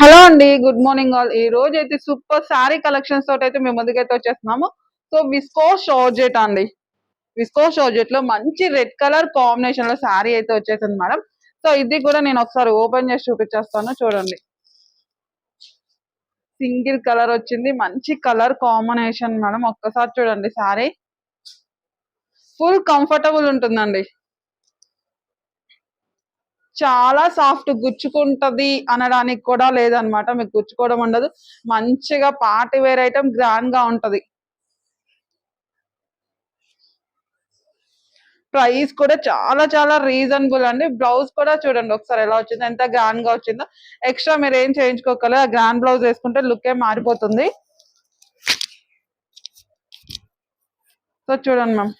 Hello అండి. Good morning all. ఈ రోజైతే సూపర్ శారీ కలెక్షన్స్ తోటైతే మేము ముందుకైతే వచ్చేస్తున్నాము. సో, విస్కోస్ జార్జెట్ అండి. విస్కోస్ జార్జెట్‌లో మంచి రెడ్ కలర్ కాంబినేషన్‌లో శారీ అయితే వచ్చేసింది మేడం. సో, ఇది కూడా నేను ఒకసారి ఓపెన్ చేసి చూపించేస్తాను చూడండి. సింగిల్ కలర్ వచ్చింది. మంచి కలర్ కాంబినేషన్ మేడం. ఒక్కసారి చూడండి శారీ. ఫుల్ కంఫర్టబుల్ ఉంటుందండి. చాలా సాఫ్ట్ గుచ్చుకుంటది అనడానికి కూడా లేదనమాట. మీకు గుచ్చుకోవడం ఉండదు. మంచిగా పార్టీ వేర్ ఐటెమ్ గ్రాండ్‌గా ఉంటది. ప్రైస్ కూడా చాలా చాలా రీజనబుల్ అండి. బ్లౌజ్ కూడా చూడండి ఒకసారి ఎలా వచ్చిందో, ఎంత గ్రాండ్ గా వచ్చిందో. ఎక్స్ట్రా మీరు ఏం చేయించుకోగలరు. ఆ గ్రాండ్ బ్లౌజ్ వేసుకుంటే లుక్ ఏ మారిపోతుంది. సో చూడండి మ్యామ్,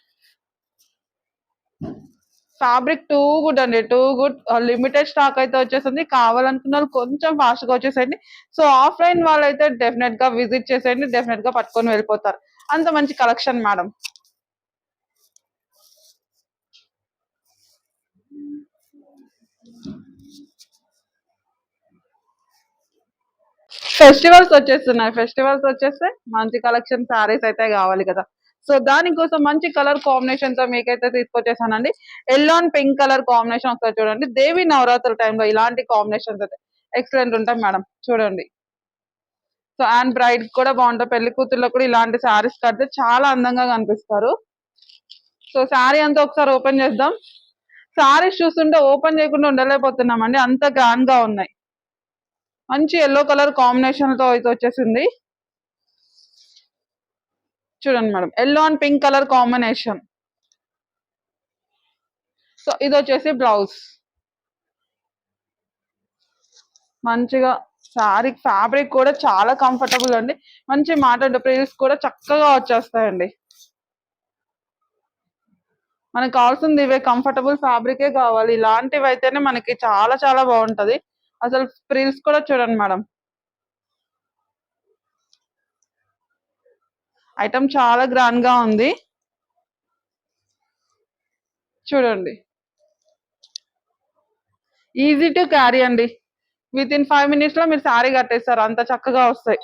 ఫ్యాబ్రిక్ టూ గుడ్ అండి, టూ గుడ్. లిమిటెడ్ స్టాక్ అయితే వచ్చేసింది. కావాలనుకున్న వాళ్ళు కొంచెం ఫాస్ట్ గా వచ్చేసేయండి. సో ఆఫ్లైన్ వాళ్ళైతే డెఫినెట్ గా విజిట్ చేసేయండి, డెఫినెట్ గా పట్టుకొని వెళ్ళిపోతారు. అంత మంచి కలెక్షన్ మేడం. ఫెస్టివల్స్ వచ్చేస్తున్నాయి. ఫెస్టివల్స్ వచ్చేస్తే మంచి కలెక్షన్ శారీస్ అయితే కావాలి కదా. సో దానికోసం మంచి కలర్ కాంబినేషన్ తో మీకైతే తీసుకొచ్చేసానండి. Yellow and pink colour combination ఒకసారి చూడండి. దేవి నవరాత్రుల టైంలో ఇలాంటి కాంబినేషన్స్ అయితే ఎక్సలెంట్ ఉంటాయి మేడం. చూడండి. సో అండ్ బ్రైడ్ కూడా బాగుంటాయి. పెళ్లి కూతుర్లో కూడా ఇలాంటి శారీస్ కడితే చాలా అందంగా కనిపిస్తారు. సో శారీ అంతా ఒకసారి ఓపెన్ చేద్దాం. శారీస్ చూస్తుంటే ఓపెన్ చేయకుండా ఉండలేకపోతున్నామండి, అంత గ్రాండ్ గా ఉన్నాయి. మంచి ఎల్లో కలర్ కాంబినేషన్ తో అయితే వచ్చేసింది. చూడండి madam, yellow and pink colour combination. So ఇది వచ్చేసి బ్లౌజ్. మంచిగా శారీ ఫ్యాబ్రిక్ కూడా చాలా కంఫర్టబుల్ అండి. మంచి మాట ప్రైస్ కూడా చక్కగా వచ్చేస్తాయండి. మనకు కావాల్సింది ఇవే, కంఫర్టబుల్ ఫ్యాబ్రికే కావాలి. ఇలాంటివి అయితేనే మనకి చాలా చాలా బాగుంటది. అసలు ప్రిల్స్ కూడా చూడండి మేడం, ఐటమ్ చాలా గ్రాండ్ గా ఉంది. చూడండి, ఈజీ టు క్యారీ అండి. విత్ ఇన్ 5 minutes లో మీరు శారీ కట్టేస్తారు, అంత చక్కగా వస్తాయి.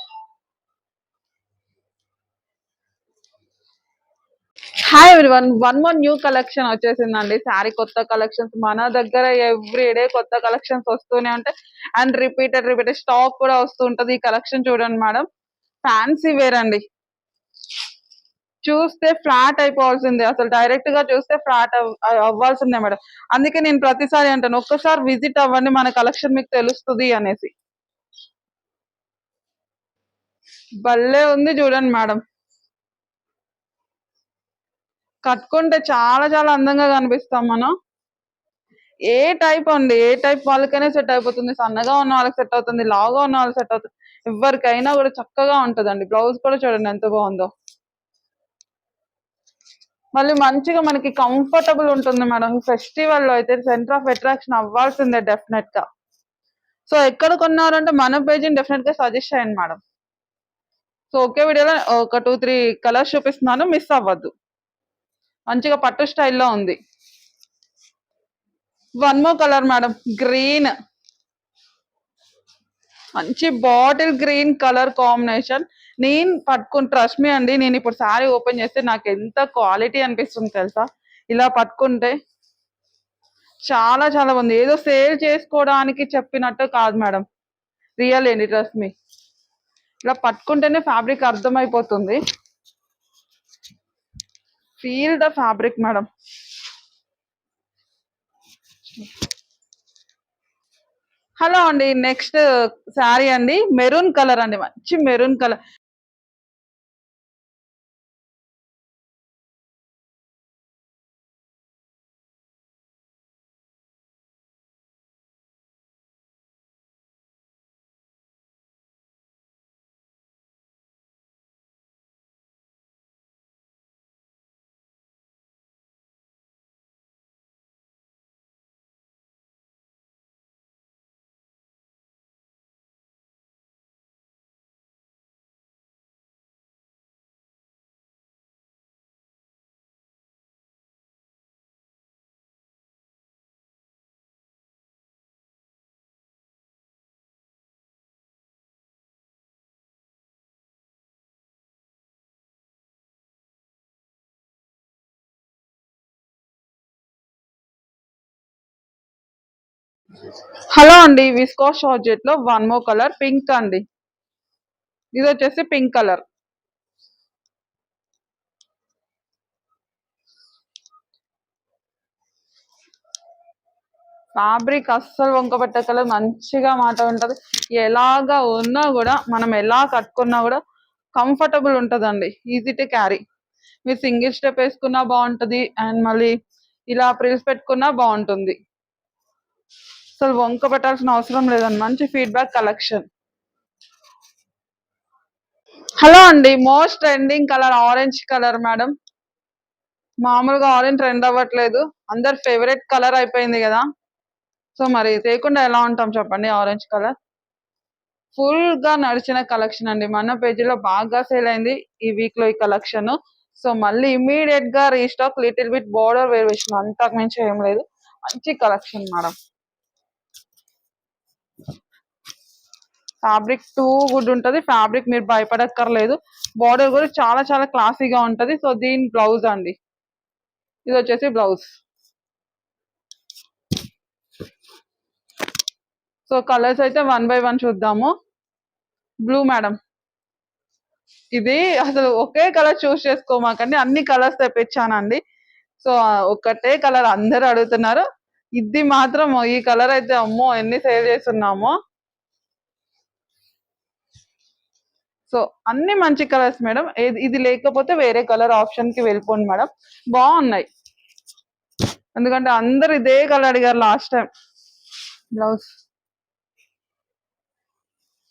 Hi everyone, one more new collection వచ్చేసిందండి. శారీ కొత్త కలెక్షన్స్ మన దగ్గర ఎవ్రీ డే కొత్త కలెక్షన్స్ వస్తూనే ఉంటాయి. అండ్ రిపీటెడ్ స్టాక్ కూడా వస్తూ ఉంటది. ఈ కలెక్షన్ చూడండి మేడం, ఫ్యాన్సీ వేర్ అండి. చూస్తే ఫ్లాట్ అయిపోవాల్సిందే, అసలు డైరెక్ట్ గా చూస్తే ఫ్లాట్ అవ్వాల్సిందే మేడం. అందుకే నేను ప్రతిసారి అంటాను, ఒక్కసారి విజిట్ అవ్వండి, మన కలెక్షన్ మీకు తెలుస్తుంది అనేసి. భలే ఉంది చూడండి మేడం, కట్టుకుంటే చాలా చాలా అందంగా కనిపిస్తాం మనం. ఏ టైప్ అండి, ఏ టైప్ వాళ్ళకైనా సెట్ అయిపోతుంది. సన్నగా ఉన్న వాళ్ళకి సెట్ అవుతుంది, లావుగా ఉన్న వాళ్ళకి సెట్ అవుతుంది. ఎవరికైనా కూడా చక్కగా ఉంటదండి. బ్లౌజ్ కూడా చూడండి ఎంత బాగుందో. మళ్ళీ మంచిగా మనకి కంఫర్టబుల్ ఉంటుంది మేడం. ఫెస్టివల్ లో అయితే సెంటర్ ఆఫ్ అట్రాక్షన్ అవ్వాల్సిందే డెఫినెట్ గా. సో ఎక్కడ కొన్నారంటే మన పేజీని డెఫినెట్ గా సజెస్ట్ చేయండి మేడం. సో ఒకే వీడియోలో ఒక 2-3 కలర్స్ చూపిస్తున్నాను, మిస్ అవ్వద్దు. మంచిగా పట్టు స్టైల్లో ఉంది. One more colour madam, green. మంచి బాటిల్ గ్రీన్ కలర్ కాంబినేషన్. నేను పట్టుకుని ట్రస్ట్ మీ అండి, నేను ఇప్పుడు శారీ ఓపెన్ చేస్తే నాకు ఎంత క్వాలిటీ అనిపిస్తుంది తెలుసా. ఇలా పట్టుకుంటే చాలా చాలా బాగుంది. ఏదో సేల్ చేసుకోవడానికి చెప్పినట్టు కాదు మేడం, రియల్ ఏంటి, ట్రస్ట్ మీ. ఇలా పట్టుకుంటేనే ఫ్యాబ్రిక్ అర్థమైపోతుంది. Feel the fabric madam. Hello అండి, నెక్స్ట్ శారీ అండి, మెరూన్ కలర్ అండి, మంచి మెరూన్ కలర్. హలో అండి, విస్కాస్ జార్జెట్ లో వన్ మోర్ కలర్ పింక్ అండి. ఇది వచ్చేసి పింక్ కలర్. ఫ్యాబ్రిక్ అస్సలు వంకబట్టే కలర్, మంచిగా మాట ఉంటది. ఎలాగా ఉన్నా కూడా మనం ఎలా కట్టుకున్నా కూడా కంఫర్టబుల్ ఉంటదండి, ఈజీ టు క్యారీ. మీరు సింగిల్ స్టెప్ వేసుకున్నా బాగుంటది, అండ్ మళ్ళీ ఇలా ప్రిల్స్ పెట్టుకున్నా బాగుంటుంది. అసలు వంక పెట్టాల్సిన అవసరం లేదండి, మంచి ఫీడ్బ్యాక్ కలెక్షన్. హలో అండి, most trending colour orange colour madam. మామూలుగా ఆరెంజ్ ట్రెండ్ అవ్వట్లేదు, అందరు ఫేవరెట్ కలర్ అయిపోయింది కదా. సో మరి తేకుండా ఎలా ఉంటాం చెప్పండి. ఆరెంజ్ కలర్ ఫుల్ గా నడిచిన కలెక్షన్ అండి, మన పేజీలో బాగా సేల్ అయింది ఈ వీక్ లో ఈ కలెక్షన్. సో మళ్ళీ ఇమీడియట్ గా restock, little bit border variation, అంతకు మించి ఏం లేదు. మంచి collection madam. Fabric too good ఉంటది, ఫ్యాబ్రిక్ మీరు భయపడక్కర్లేదు. బార్డర్ కూడా చాలా చాలా క్లాసీగా ఉంటది. సో దీని బ్లౌజ్ అండి, ఇది వచ్చేసి బ్లౌజ్. సో కలర్స్ అయితే వన్ బై వన్ చూద్దాము. బ్లూ మేడం, ఇది అసలు ఒకే కలర్ చూస్ చేసుకోమాకండి, అన్ని కలర్స్ తెప్పించానండి. సో ఒకటే కలర్ అందరు అడుగుతున్నారు, ఇది మాత్రం ఈ కలర్ అయితే అమ్మో ఎన్ని సేల్ చేస్తున్నామో. సో అన్ని మంచి కలర్స్ మేడం, ఇది లేకపోతే వేరే కలర్ ఆప్షన్ కి వెళ్ళిపోండి మేడం, బాగున్నాయి. ఎందుకంటే అందరు ఇదే కలర్ అడిగారు last time. Blouse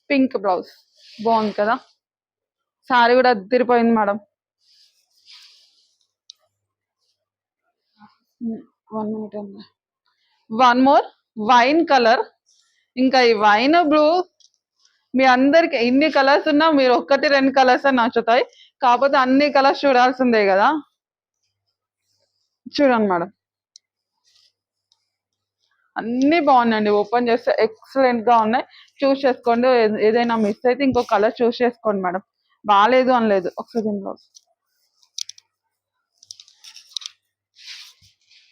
pink blouse బాగుంది కదా. సారీ కూడా అదిరిపోయింది madam. One more wine colour. ఇంకా ఈ వైన్ బ్లూ మీ అందరికి ఇన్ని కలర్స్ ఉన్నా మీరు ఒక్కటి రెండు కలర్స్ నచ్చుతాయి, కాకపోతే అన్ని కలర్స్ చూడాల్సిందే కదా. చూడండి మేడం, అన్ని బాగున్నాయండి, ఓపెన్ చేస్తే ఎక్సలెంట్ గా ఉన్నాయి. చూస్ చేసుకోండి, ఏదైనా మిస్ అయితే ఇంకో కలర్ చూస్ చేసుకోండి మేడం, బాగాలేదు అని లేదు. ఒకసారి దీనిలో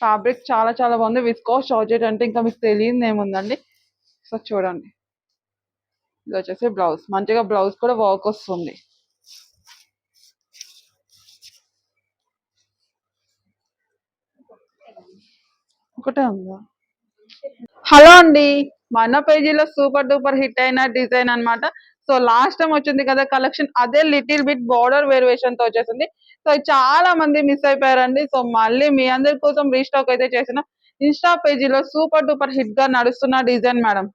ఫ్యాబ్రిక్ చాలా చాలా బాగుంది. విస్కాస్ జార్జెట్ అంటే ఇంకా మీకు తెలియదు ఏముందండి. సో చూడండి, ఇది వచ్చేసి బ్లౌజ్, మంచిగా బ్లౌజ్ కూడా వర్క్ వస్తుంది. ఒకటే ఉందా. హలో అండి, మన పేజీలో సూపర్ డూపర్ హిట్ అయిన డిజైన్ అన్నమాట. సో లాస్ట్ టైం వచ్చింది కదా కలెక్షన్, అదే లిటిల్ బిట్ బార్డర్ వేరియేషన్ తో వచ్చేసింది. సో చాలా మంది మిస్ అయిపోయారండి. సో మళ్ళీ మీ అందరి కోసం రీస్టాక్ అయితే చేసిన ఇన్స్టా పేజీలో సూపర్ డూపర్ హిట్ గా నడుస్తున్న design madam.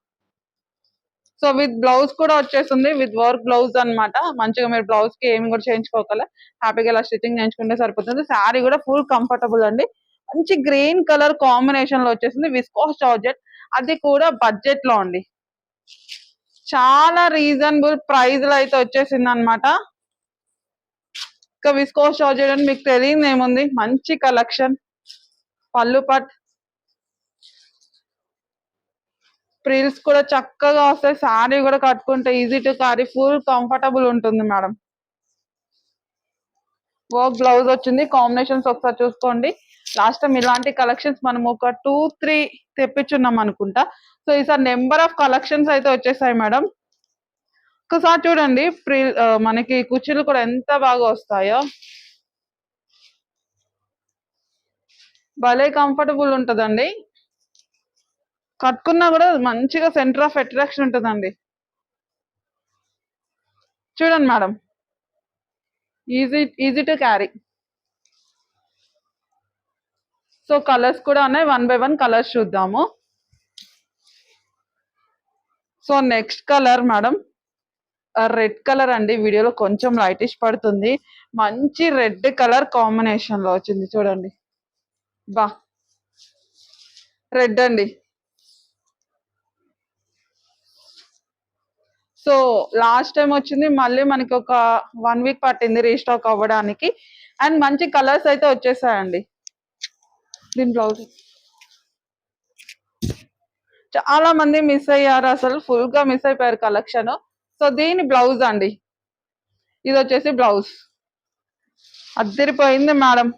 So with blouse కూడా వచ్చేస్తుంది, విత్ వర్క్ బ్లౌజ్ అన్నమాట. మంచిగా మీరు బ్లౌజ్ కి ఏమి కూడా చేయించుకోగల, హ్యాపీగా ఇలా స్టిచ్చింగ్ చేయించుకుంటే సరిపోతుంది. శారీ కూడా ఫుల్ కంఫర్టబుల్ అండి, మంచి గ్రీన్ కలర్ కాంబినేషన్ లో వచ్చేసింది. విస్కాస్ జార్జెట్, అది కూడా బడ్జెట్ లో అండి, చాలా రీజనబుల్ ప్రైస్ లో అయితే వచ్చేసింది అనమాట. ఇంకా విస్కాస్ జార్జెట్ అని మీకు తెలియదు ఏముంది, మంచి కలెక్షన్. పళ్ళు పట్ ప్రిల్స్ కూడా చక్కగా వస్తాయి, శారీ కూడా కట్టుకుంటే easy to carry, full comfortable ఉంటుంది మేడం. వర్క్ బ్లౌజ్ వచ్చింది, కాంబినేషన్స్ ఒకసారి చూసుకోండి. లాస్ట్ టైం ఇలాంటి కలెక్షన్స్ మనం ఒక 2-3 తెప్పించున్నాం అనుకుంటా. సో ఈసారి నెంబర్ ఆఫ్ కలెక్షన్స్ అయితే వచ్చేసాయి మేడం. ఒకసారి చూడండి, మనకి కుర్చీలు కూడా ఎంత బాగా వస్తాయో, భలే కంఫర్టబుల్ ఉంటదండి. కట్టుకున్నా కూడా మంచిగా సెంటర్ ఆఫ్ అట్రాక్షన్ ఉంటుందండి. చూడండి madam, easy to carry. So colours కూడా ఉన్నాయి, వన్ బై వన్ కలర్స్ చూద్దాము. So next colour madam, red colour అండి. వీడియోలో కొంచెం లైటిష్ పడుతుంది, మంచి రెడ్ కలర్ కాంబినేషన్ లో వచ్చింది చూడండి. బా రెడ్ అండి. సో లాస్ట్ టైం వచ్చింది, మళ్ళీ మనకి ఒక 1 వీక్ పట్టింది రీస్టాక్ అవ్వడానికి. అండ్ మంచి కలర్స్ అయితే వచ్చేసాయండి. దీని బ్లౌజ్ చాలా మంది మిస్ అయ్యారు, అసలు ఫుల్ గా మిస్ అయిపోయారు కలెక్షన్. సో దీని బ్లౌజ్ అండి, ఇది వచ్చేసి బ్లౌజ్, అద్దరిపోయింది మేడం.